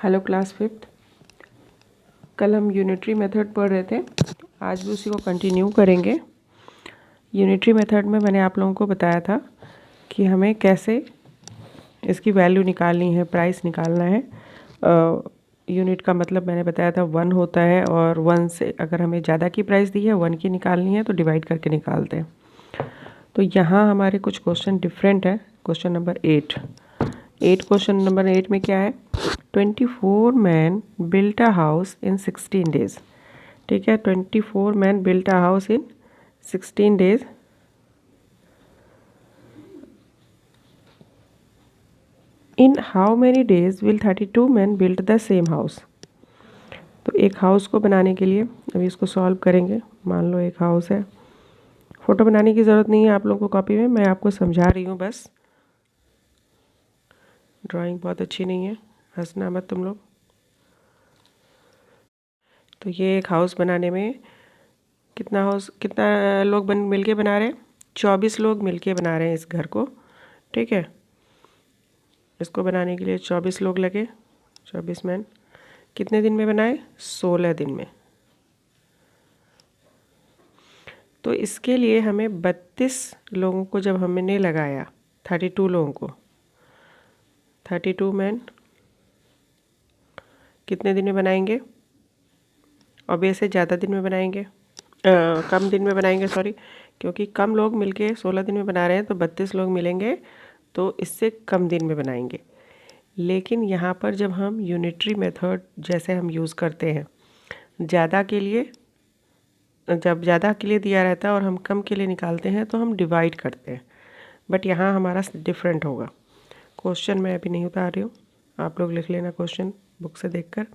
Hello class fifth. कल हम unitary method पढ़ रहे थे, आज भी उसी को कंटिन्यू करेंगे। यूनिटरी मेथड में मैंने आप लोगों को बताया था कि हमें कैसे इसकी वैल्यू निकालनी है, प्राइस निकालना है। यूनिट का मतलब मैंने बताया था 1 होता है, और 1 से अगर हमें ज़्यादा की प्राइस दी है, 1 की निकालनी है तो डिवाइड करके निकालते हैं। तो यहाँ हमारे कुछ क्वेश्चन डिफरेंट है। क्वेश्चन नंबर 8 क्वेश्चन नंबर 8 में क्या है? 24 man built a house in 16 days. ठीक है, 24 man built a house in 16 days. In how many days will 32 man built the same house. तो एक हाउस को बनाने के लिए अभी इसको सॉल्व करेंगे। मान लो एक हाउस है, फोटो बनाने की ज़रूरत नहीं है आप लोगों को कॉपी में, मैं आपको समझा रही हूँ बस। ड्राइंग बहुत अच्छी नहीं है, हंसना मत तुम लोग। तो ये एक हाउस बनाने में कितना लोग मिलके बना रहे हैं? 24 लोग मिलके बना रहे हैं इस घर को। ठीक है, इसको बनाने के लिए 24 लोग लगे, 24 मैन। कितने दिन में बनाए? 16 दिन में। तो इसके लिए हमें 32 लोगों को जब हमने लगाया, 32 लोगों को, 32 मैन कितने दिन में बनाएंगे? ऑब्वियसली ज़्यादा दिन में बनाएंगे, कम दिन में बनाएंगे, सॉरी, क्योंकि कम लोग मिलके 16 दिन में बना रहे हैं, तो 32 लोग मिलेंगे तो इससे कम दिन में बनाएंगे। लेकिन यहाँ पर जब हम यूनिटरी मेथड जैसे हम यूज़ करते हैं, जब ज़्यादा के लिए दिया रहता है और हम कम के लिए निकालते हैं तो हम डिवाइड करते हैं। बट यहाँ हमारा डिफरेंट होगा। क्वेश्चन मैं अभी नहीं उतार रही हूँ, आप लोग लिख लेना क्वेश्चन बुक से देखकर।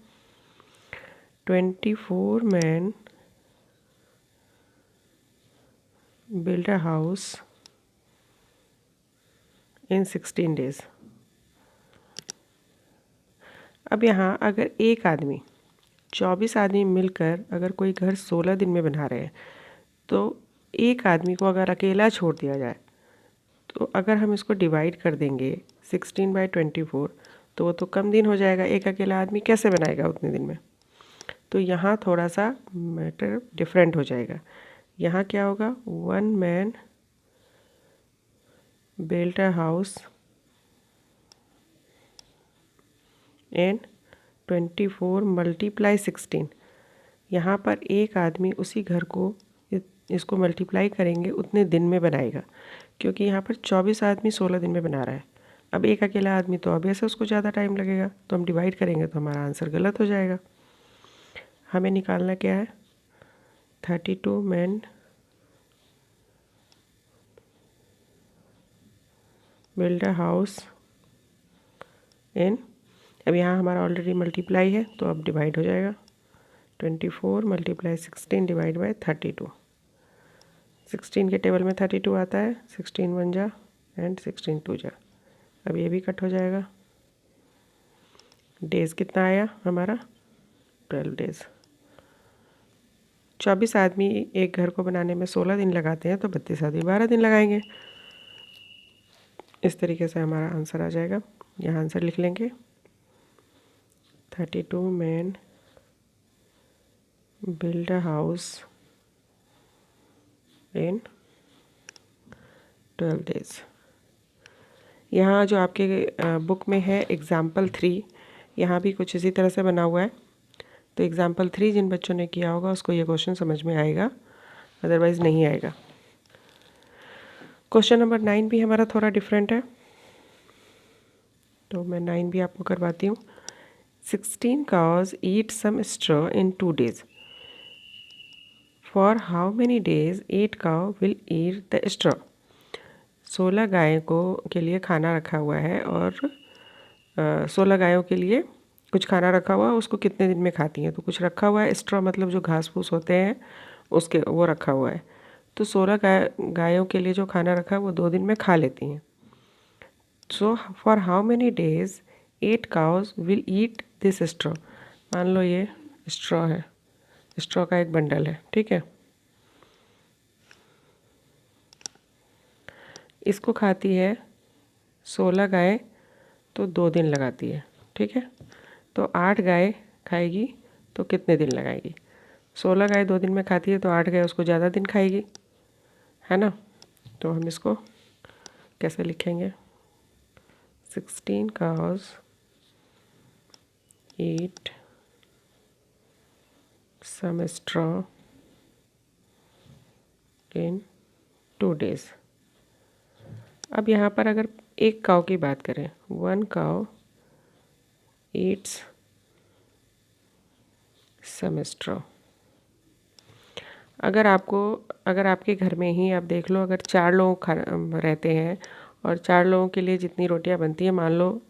24 man build a house in 16 days. अब यहाँ अगर एक आदमी, 24 आदमी मिलकर अगर कोई घर 16 दिन में बना रहे हैं, तो एक आदमी को अगर अकेला छोड़ दिया जाए, तो अगर हम इसको डिवाइड कर देंगे 16/24, तो वो तो कम दिन हो जाएगा। एक अकेला आदमी कैसे बनाएगा उतने दिन में? तो यहाँ थोड़ा सा मैटर डिफरेंट हो जाएगा। यहाँ क्या होगा? 1 man built a house in 24 × 16। यहाँ पर एक आदमी उसी घर को इसको मल्टीप्लाई करेंगे उतने दिन में बनाएगा, क्योंकि यहाँ पर 24 आदमी 16 दिन में बना रहा है। अब एक अकेला आदमी तो ऑब्वियस है उसको ज़्यादा टाइम लगेगा, तो हम डिवाइड करेंगे तो हमारा आंसर गलत हो जाएगा। हमें निकालना क्या है? 32 man build a house in, अब यहाँ हमारा ऑलरेडी मल्टीप्लाई है तो अब डिवाइड हो जाएगा। 24 × 16 डिवाइड बाय 32। 16 के टेबल में 32 आता है, 16 1 जा एंड 16 2 जा। अब ये भी कट हो जाएगा। डेज़ कितना आया हमारा? 12 डेज़। 24 आदमी एक घर को बनाने में 16 दिन लगाते हैं, तो 32 आदमी 12 दिन लगाएंगे। इस तरीके से हमारा आंसर आ जाएगा। यहाँ आंसर लिख लेंगे, 32 man build a house in 12 days. यहाँ जो आपके बुक में है एग्ज़ाम्पल 3, यहाँ भी कुछ इसी तरह से बना हुआ है। तो एग्ज़ाम्पल 3 जिन बच्चों ने किया होगा उसको ये क्वेश्चन समझ में आएगा, अदरवाइज़ नहीं आएगा। क्वेश्चन नंबर 9 भी हमारा थोड़ा डिफरेंट है, तो मैं 9 भी आपको करवाती हूँ। 16 cows eat some straw in 2 days. For how many days 8 cow will eat the straw? 16 गायों को के लिए खाना रखा हुआ है, और 16 गायों के लिए कुछ खाना रखा हुआ है, उसको कितने दिन में खाती हैं? तो कुछ रखा हुआ है, स्ट्रॉ मतलब जो घास फूस होते हैं उसके, वो रखा हुआ है। तो 16 गायों के लिए जो खाना रखा है वो 2 दिन में खा लेती हैं। So for how many days 8 cows will eat this straw? मान लो ये स्ट्रॉ है, स्ट्रॉ का एक बंडल है, ठीक है। इसको खाती है 16 गायें, तो 2 दिन लगाती है, ठीक है। तो 8 गाय खाएगी तो कितने दिन लगाएगी? 16 गाय 2 दिन में खाती है तो 8 गाय उसको ज़्यादा दिन खाएगी, है ना। तो हम इसको कैसे लिखेंगे? 16 cows eat some straw in 2 days। अब यहाँ पर अगर एक काव की बात करें, 1 cow eats some straw। अगर आपके घर में ही आप देख लो, अगर 4 लोग रहते हैं और 4 लोगों के लिए जितनी रोटियां बनती हैं, मान लो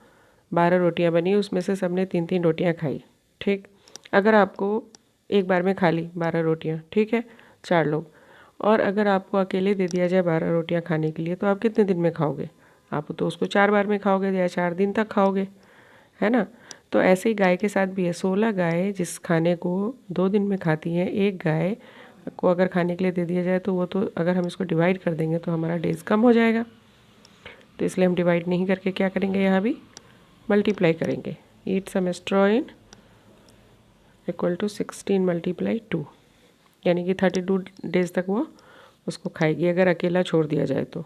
12 रोटियां बनी, उसमें से सबने 3-3 रोटियां खाई, ठीक। अगर आपको एक बार में खा ली 12 रोटियां, ठीक है, 4 लोग, और अगर आपको अकेले दे दिया जाए 12 रोटियां खाने के लिए, तो आप कितने दिन में खाओगे? आप तो उसको 4 बार में खाओगे या 4 दिन तक खाओगे, है ना। तो ऐसे ही गाय के साथ भी है। 16 गाय जिस खाने को 2 दिन में खाती हैं, एक गाय को अगर खाने के लिए दे दिया जाए तो वो तो अगर हम इसको डिवाइड कर देंगे तो हमारा डेज कम हो जाएगा। तो इसलिए हम डिवाइड नहीं करके क्या करेंगे, यहाँ भी मल्टीप्लाई करेंगे। ईट सम स्ट्रॉ इन इक्वल टू 16 मल्टीप्लाई 2, यानी कि 32 डेज तक वो उसको खाएगी अगर अकेला छोड़ दिया जाए तो।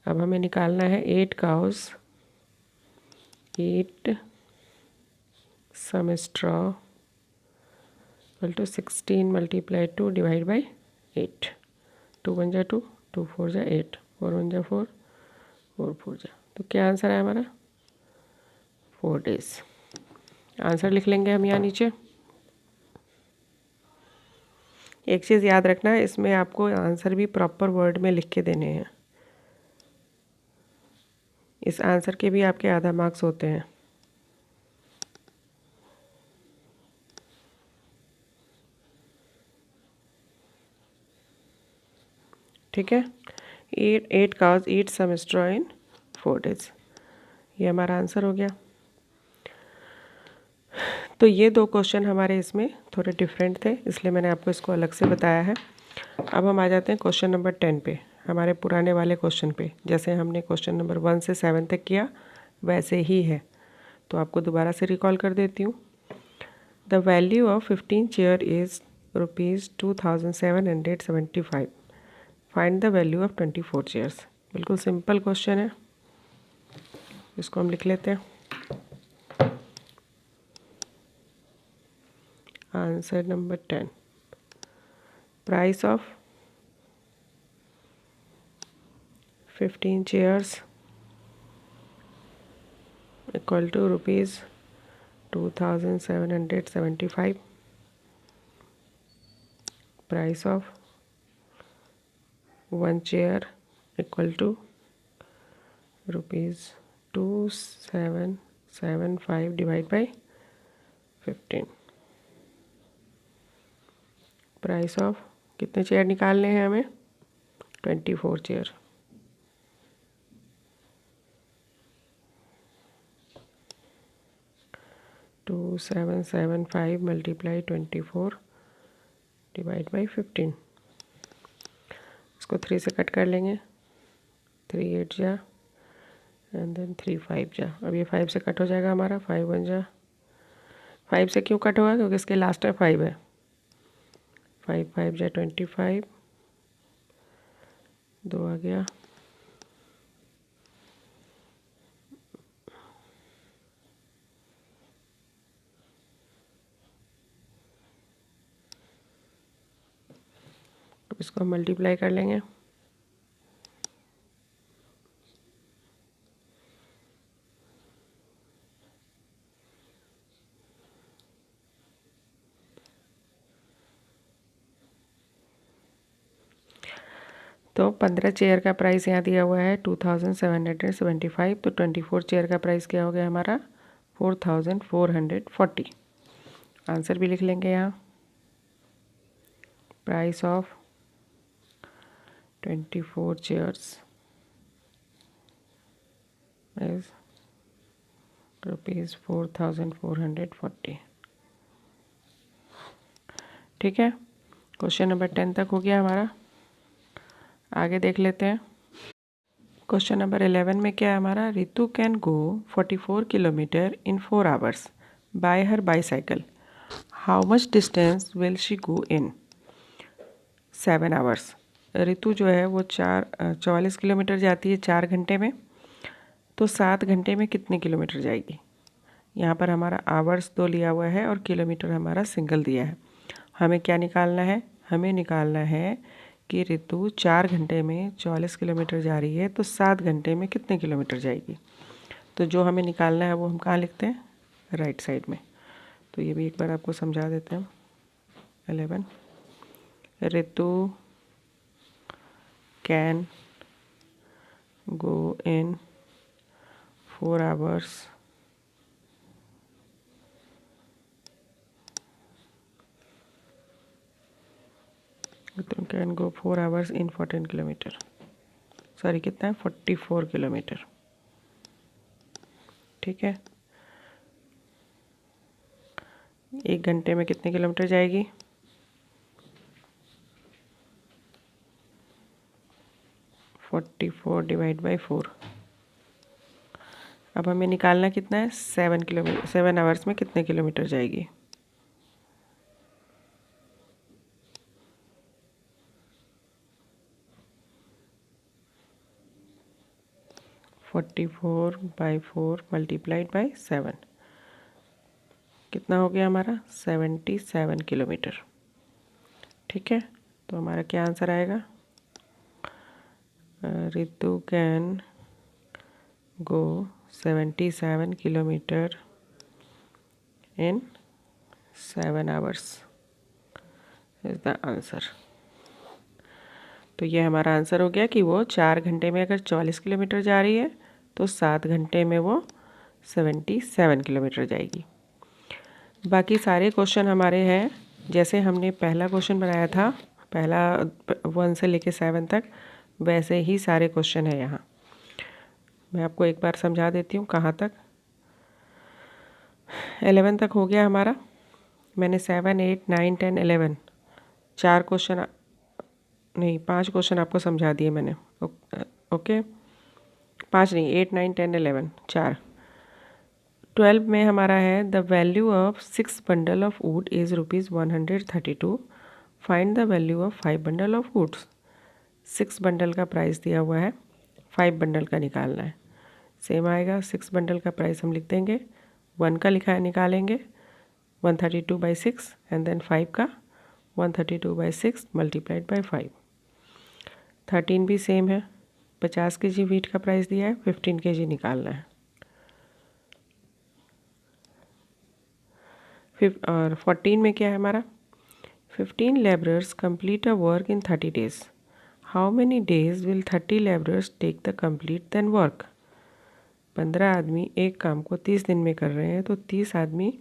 अब हमें निकालना है 8 cows eat some straw equal to 16 multiply 2 divide by 8। 2 1 जा 2, 2 4 जा 8, 4 1 जा 4, 4 4 जा, तो क्या आंसर है हमारा? 4 डेज। आंसर लिख लेंगे हम यहाँ नीचे। एक चीज़ याद रखना है, इसमें आपको आंसर भी प्रॉपर वर्ड में लिख के देने हैं। इस आंसर के भी आपके आधा मार्क्स होते हैं। ठीक है। 8 cows eat some straw in 4 days, ये हमारा आंसर हो गया। तो ये 2 क्वेश्चन हमारे इसमें थोड़े डिफरेंट थे, इसलिए मैंने आपको इसको अलग से बताया है। अब हम आ जाते हैं क्वेश्चन नंबर 10 पे, हमारे पुराने वाले क्वेश्चन पे। जैसे हमने क्वेश्चन नंबर 1 से 7 तक किया वैसे ही है, तो आपको दोबारा से रिकॉल कर देती हूँ। The value of 15 chair is ₹2775। Find the value of 24 chairs. बिल्कुल सिंपल क्वेश्चन है, इसको हम लिख लेते हैं। Answer number 10, price of 15 chairs equal to ₹2775। price of 1 chair equal to ₹2775 divide by 15। Price of कितने चेयर निकालने हैं हमें? 24 चेयर। $2775 multiply 24 divide by 15। इसको 3 से कट कर लेंगे, 3 8 जा एंड देन 3 5 जा। अब ये 5 से कट हो जाएगा हमारा, 5 1 जा। 5 से क्यों कट होगा? क्योंकि इसके लास्ट में 5 है। 5 5 जा 25, 2 आ गया, अब इसको हम मल्टीप्लाई कर लेंगे। तो 15 चेयर का प्राइस यहाँ दिया हुआ है 2775, तो 24 चेयर का प्राइस क्या हो गया हमारा? 4440। आंसर भी लिख लेंगे यहाँ। Price of 24 chairs is ₹4440। ठीक है, क्वेश्चन नंबर 10 तक हो गया हमारा। आगे देख लेते हैं। क्वेश्चन नंबर 11 में क्या है हमारा, Ritu can go 44 kilometre in 4 hours bye her bicycle, how much distance will she go in 7 hours. Ritu जो है वो 44 किलोमीटर जाती है 4 घंटे में, तो 7 घंटे में कितने किलोमीटर जाएगी। यहाँ पर हमारा आवर्स 2 लिया हुआ है और किलोमीटर हमारा सिंगल दिया है। हमें क्या निकालना है, हमें निकालना है कि रितु 4 घंटे में 44 किलोमीटर जा रही है, तो 7 घंटे में कितने किलोमीटर जाएगी। तो जो हमें निकालना है वो हम कहाँ लिखते हैं, राइट साइड में। तो ये भी एक बार आपको समझा देते हैं। 11 Ritu can go in 4 hours Ritu can go 4 hours in 14 kilometre, sorry कितना है 44 किलोमीटर। ठीक है, 1 घंटे में कितने किलोमीटर जाएगी, 44 डिवाइड बाई 4। अब हमें निकालना कितना है, 7 किलोमीटर, 7 आवर्स में कितने किलोमीटर जाएगी। फोर्टी 4/4 मल्टीप्लाइड बाई 7 कितना हो गया हमारा, 77 किलोमीटर। ठीक है, तो हमारा क्या आंसर आएगा, Ritu can go 77 kilometre in 7 hours is the answer. तो ये हमारा आंसर हो गया कि वो 4 घंटे में अगर 44 किलोमीटर जा रही है तो 7 घंटे में वो 77 किलोमीटर जाएगी। बाकी सारे क्वेश्चन हमारे हैं जैसे हमने पहला क्वेश्चन बनाया था, पहला 1 से लेके 7 तक, वैसे ही सारे क्वेश्चन है यहाँ। मैं आपको एक बार समझा देती हूँ कहाँ तक। 11 तक हो गया हमारा, मैंने 7, 8, 9, 10, 11 4 क्वेश्चन नहीं 5 क्वेश्चन आपको समझा दिए मैंने। ओके 5 नहीं 8, 9, 10, 11 4। 12 में हमारा है the value of 6 bundle of wood is ₹132, find the value of 5 bundle of woods. 6 bundle का प्राइस दिया हुआ है, 5 बंडल का निकालना है। सेम आएगा, 6 बंडल का प्राइस हम लिख देंगे, 1 का लिखा है निकालेंगे 132/6 एंड देन 5 का 132/6 मल्टीप्लाइड बाई 5। 13 भी सेम है, 50 kg वीट का प्राइस दिया है, 15 kg निकालना है। और 14 में क्या है हमारा, 15 laborers complete a work in 30 days. How many days will 30 laborers take the complete then work? 15 आदमी एक काम को 30 दिन में कर रहे हैं, तो 30 आदमी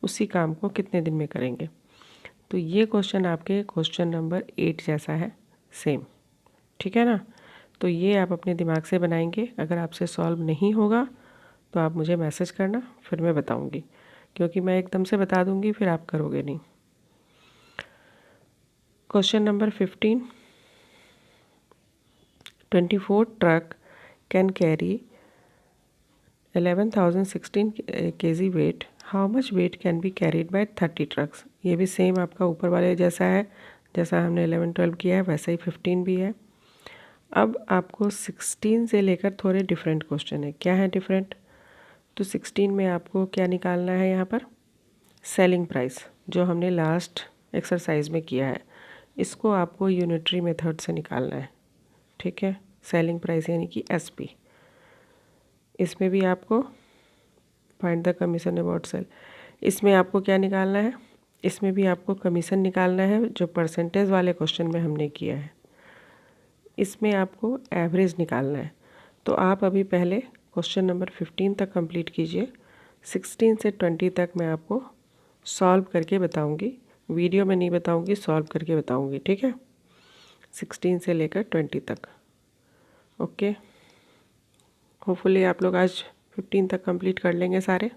उसी काम को कितने दिन में करेंगे। तो ये क्वेश्चन आपके क्वेश्चन नंबर 8 जैसा है, सेम। ठीक है ना, तो ये आप अपने दिमाग से बनाएंगे। अगर आपसे सॉल्व नहीं होगा तो आप मुझे मैसेज करना, फिर मैं बताऊंगी, क्योंकि मैं एकदम से बता दूंगी फिर आप करोगे नहीं। Question number 15, 24 truck can carry 11,016 kg weight, how much weight can be carried by 30 trucks. ये भी सेम आपका ऊपर वाले जैसा है, जैसा हमने 11, 12 किया है वैसा ही 15 भी है। अब आपको 16 से लेकर थोड़े डिफरेंट क्वेश्चन है। क्या है डिफरेंट, तो 16 में आपको क्या निकालना है, यहाँ पर सेलिंग प्राइस जो हमने लास्ट एक्सरसाइज में किया है, इसको आपको यूनिटरी मेथड से निकालना है। ठीक है, सेलिंग प्राइस यानी कि एसपी। इसमें भी आपको find the commission about sale, इसमें आपको क्या निकालना है, इसमें भी आपको कमीशन निकालना है जो परसेंटेज वाले क्वेश्चन में हमने किया है। इसमें आपको एवरेज निकालना है। तो आप अभी पहले क्वेश्चन नंबर 15 तक कंप्लीट कीजिए, 16 से 20 तक मैं आपको सॉल्व करके बताऊंगी, वीडियो में नहीं बताऊंगी, सॉल्व करके बताऊंगी। ठीक है, 16 से लेकर 20 तक। ओके, होपफुली आप लोग आज 15 तक कंप्लीट कर लेंगे सारे।